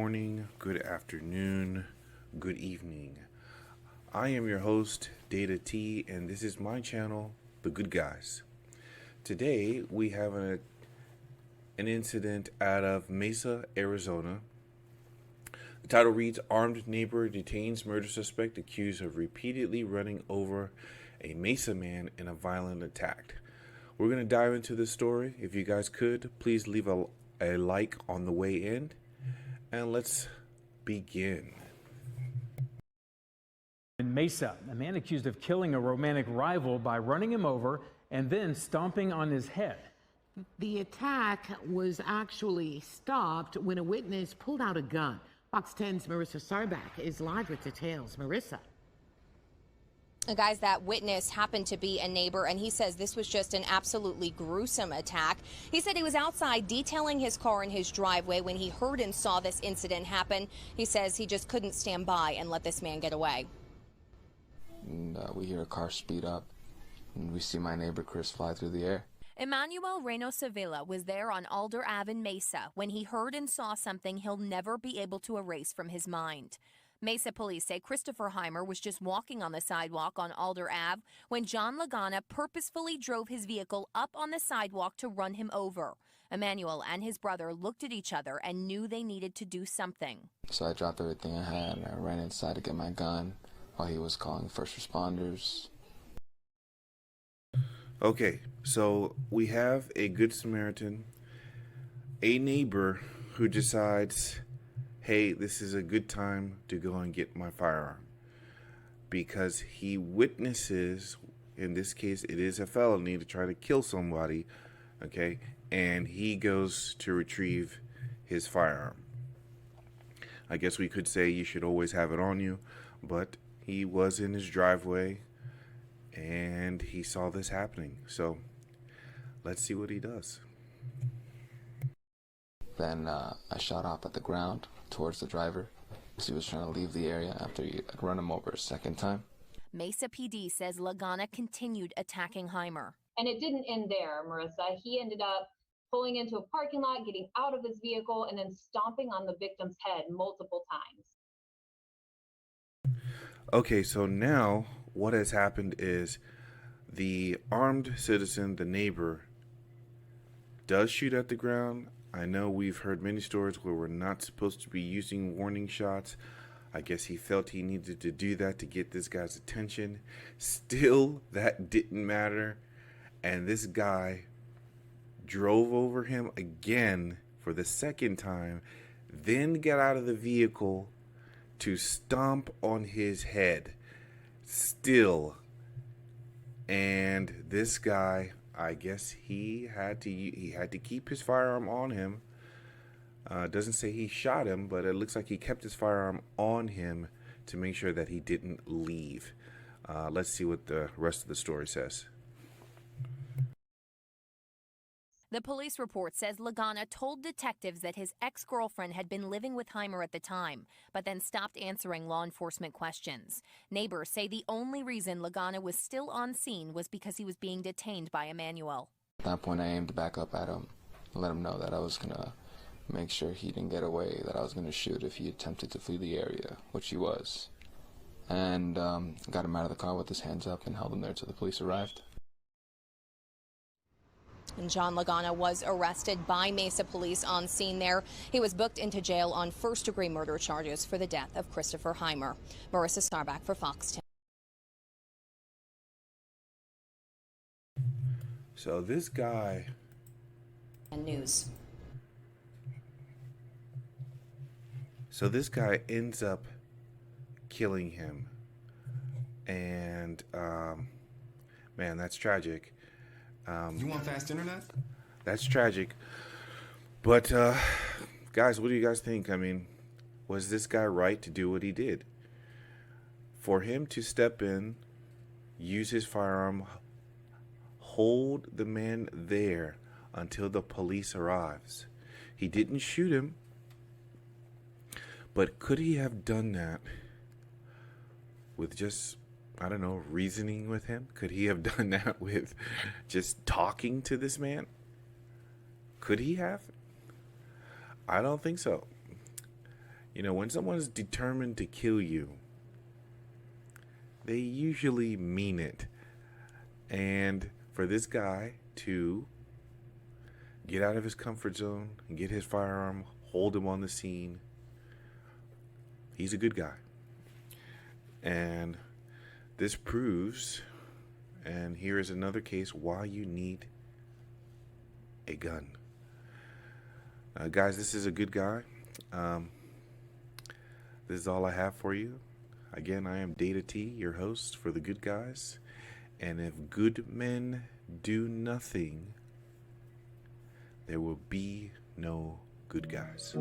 morning, good afternoon, good evening. I am your host, Data T, and this is my channel, The Good Guys. Today, we have an incident out of Mesa, Arizona. The title reads, Armed Neighbor Detains Murder Suspect Accused of Repeatedly Running Over a Mesa Man in a Violent Attack. We're going to dive into this story. If you guys could, please leave a like on the way in. And let's begin. In Mesa, a man accused of killing a romantic rival by running him over and then stomping on his head. The attack was actually stopped when a witness pulled out a gun. Fox 10's Marissa Sarbach is live with details. Marissa. Guys, that witness happened to be a neighbor, and he says this was just an absolutely gruesome attack. He said he was outside detailing his car in his driveway when he heard and saw this incident happen. He says he just couldn't stand by and let this man get away. And we hear a car speed up, and we see my neighbor Chris fly through the air. Emmanuel Reno Sevilla was there on Alder Ave in Mesa when he heard and saw something he'll never be able to erase from his mind. Mesa police say Christopher Heimer was just walking on the sidewalk on Alder Ave when John Lagana purposefully drove his vehicle up on the sidewalk to run him over. Emmanuel and his brother looked at each other and knew they needed to do something. So I dropped everything I had and I ran inside to get my gun while he was calling first responders. Okay, so we have a Good Samaritan, a neighbor who decides, hey, this is a good time to go and get my firearm, because he witnesses, in this case it is a felony to try to kill somebody, okay, and he goes to retrieve his firearm. I guess we could say you should always have it on you, but he was in his driveway and he saw this happening, so let's see what he does. Then I shot up at the ground towards the driver because he was trying to leave the area after he had run him over a second time. Mesa PD says Lagana continued attacking Heimer. And it didn't end there, Marissa. He ended up pulling into a parking lot, getting out of his vehicle, and then stomping on the victim's head multiple times. Okay, so now what has happened is the armed citizen, the neighbor, does shoot at the ground. I know we've heard many stories where we're not supposed to be using warning shots. I guess he felt he needed to do that to get this guy's attention. Still, that didn't matter. And this guy drove over him again for the second time, then got out of the vehicle to stomp on his head. Still. And this guy, I guess he had to keep his firearm on him. Doesn't say he shot him, but it looks like he kept his firearm on him to make sure that he didn't leave. Let's see what the rest of the story says. The police report says Lagana told detectives that his ex-girlfriend had been living with Heimer at the time, but then stopped answering law enforcement questions. Neighbors say the only reason Lagana was still on scene was because he was being detained by Emmanuel. At that point, I aimed back up at him and let him know that I was going to make sure he didn't get away, that I was going to shoot if he attempted to flee the area, which he was. And got him out of the car with his hands up and held him there till the police arrived. And John Lagana was arrested by Mesa police on scene there. He was booked into jail on first-degree murder charges for the death of Christopher Heimer. Marissa Sarbach for Fox 10. So this guy... And news. So this guy ends up killing him. And, man, that's tragic. You want fast internet? That's tragic. But, guys, what do you guys think? I mean, was this guy right to do what he did? For him to step in, use his firearm, hold the man there until the police arrives. He didn't shoot him, but could he have done that with just, I don't know, reasoning with him? Could he have done that with just talking to this man? Could he have? I don't think so. You know, when someone's determined to kill you, they usually mean it. And for this guy to get out of his comfort zone and get his firearm, hold him on the scene, he's a good guy. And this proves, and here is another case, why you need a gun. Guys, this is a good guy. This is all I have for you. Again, I am Data T, your host for The Good Guys. And if good men do nothing, there will be no good guys.